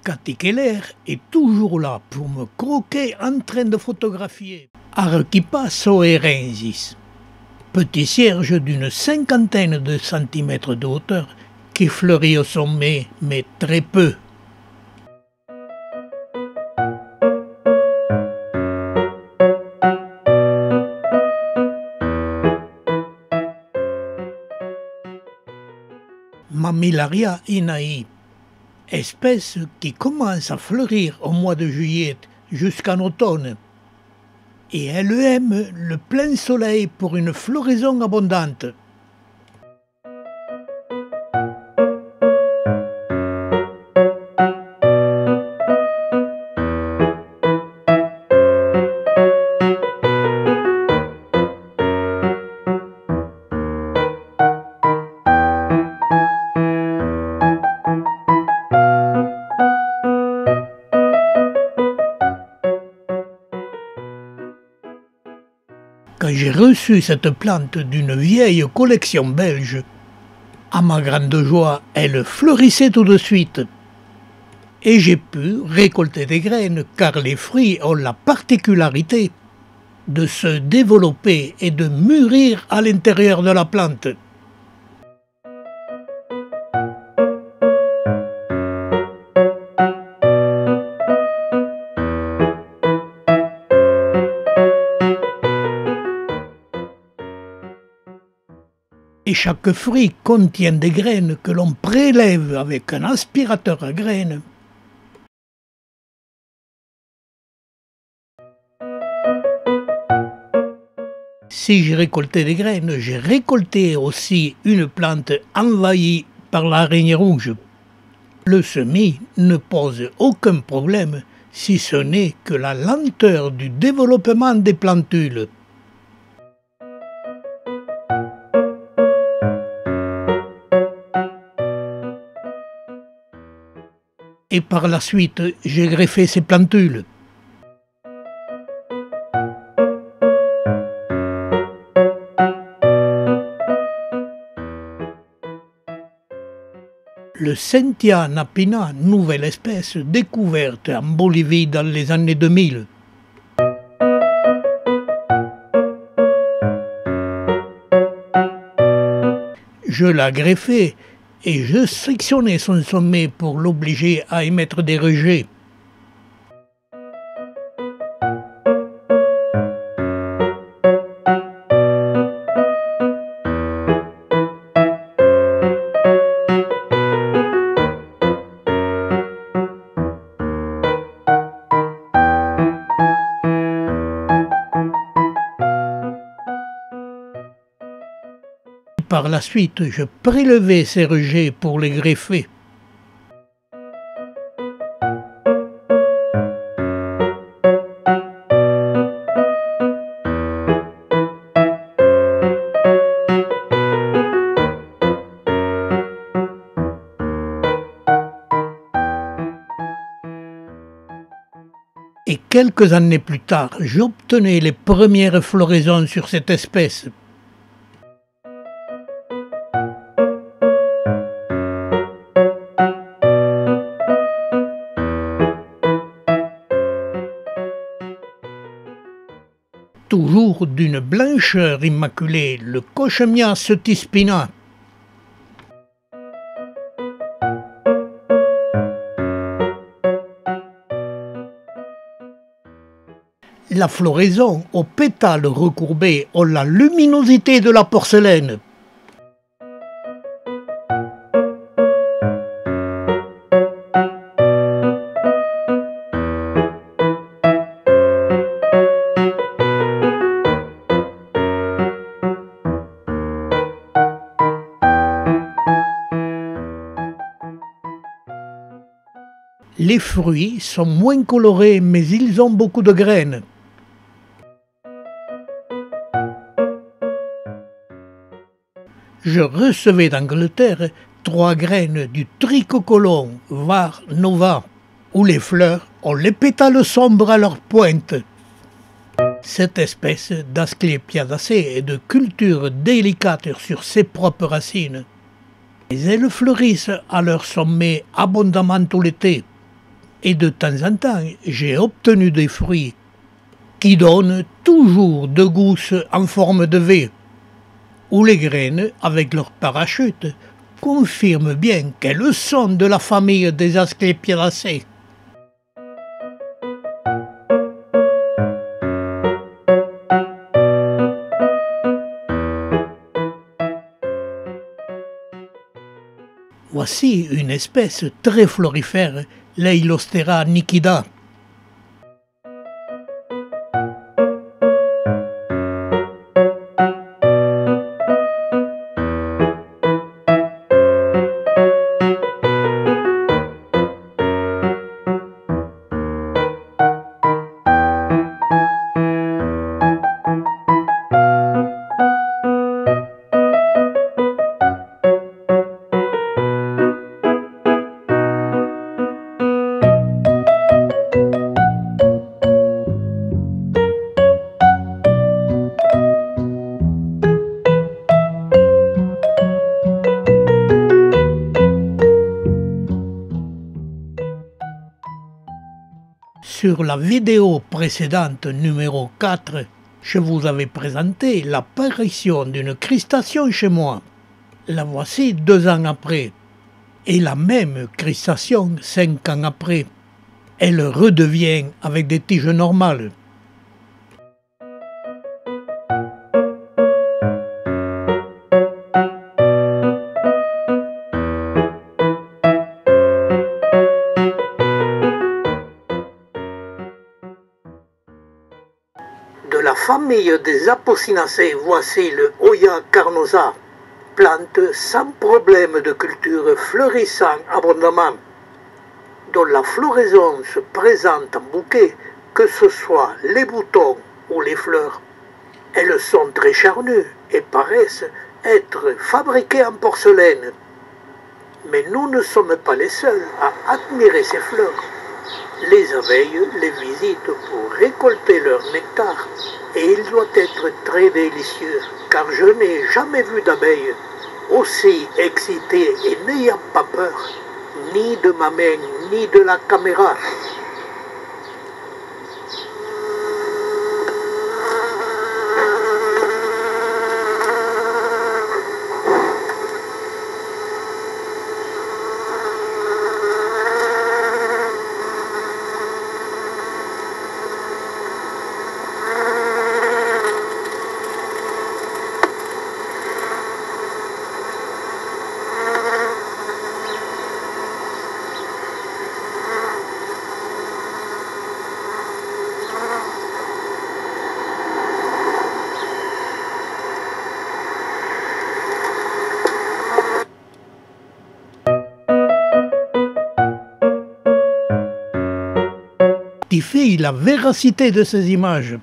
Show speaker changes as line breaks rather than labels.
Cathy Keller est toujours là pour me croquer en train de photographier. Archipas oerensis, petit cierge d'une cinquantaine de centimètres de hauteur qui fleurit au sommet, mais très peu. Mammillaria inai, espèce qui commence à fleurir au mois de juillet jusqu'en automne. Et elle aime le plein soleil pour une floraison abondante. Quand j'ai reçu cette plante d'une vieille collection belge, à ma grande joie, elle fleurissait tout de suite. Et j'ai pu récolter des graines car les fruits ont la particularité de se développer et de mûrir à l'intérieur de la plante. Et chaque fruit contient des graines que l'on prélève avec un aspirateur à graines. Si j'ai récolté des graines, j'ai récolté aussi une plante envahie par l'araignée rouge. Le semis ne pose aucun problème, si ce n'est que la lenteur du développement des plantules. Et par la suite, j'ai greffé ces plantules. Le Cynthia napina, nouvelle espèce découverte en Bolivie dans les années 2000. Je l'ai greffé et je sectionnais son sommet pour l'obliger à émettre des rejets. Par la suite, je prélevais ces rejets pour les greffer. Et quelques années plus tard, j'obtenais les premières floraisons sur cette espèce. Toujours d'une blancheur immaculée, le Cochemia setispina. La floraison aux pétales recourbés ont la luminosité de la porcelaine. Les fruits sont moins colorés, mais ils ont beaucoup de graines. Je recevais d'Angleterre 3 graines du tricocolon var nova, où les fleurs ont les pétales sombres à leur pointe. Cette espèce d'Asclepiadacées est de culture délicate sur ses propres racines. Mais elles fleurissent à leur sommet abondamment tout l'été. Et de temps en temps, j'ai obtenu des fruits qui donnent toujours deux gousses en forme de V, où les graines, avec leur parachute, confirment bien qu'elles sont de la famille des Asclepiadacées. Voici une espèce très florifère, l'Eilostera nixida. Sur la vidéo précédente numéro 4, je vous avais présenté l'apparition d'une crustacée chez moi. La voici 2 ans après. Et la même crustacée 5 ans après. Elle redevient avec des tiges normales. De la famille des Apocynaceae, voici le Hoya carnosa, plante sans problème de culture fleurissant abondamment, dont la floraison se présente en bouquet, que ce soit les boutons ou les fleurs. Elles sont très charnues et paraissent être fabriquées en porcelaine. Mais nous ne sommes pas les seuls à admirer ces fleurs. Les abeilles les visitent pour récolter leur nectar et il doit être très délicieux car je n'ai jamais vu d'abeille aussi excitée et n'ayant pas peur ni de ma main ni de la caméra. Qui fait la véracité de ces images.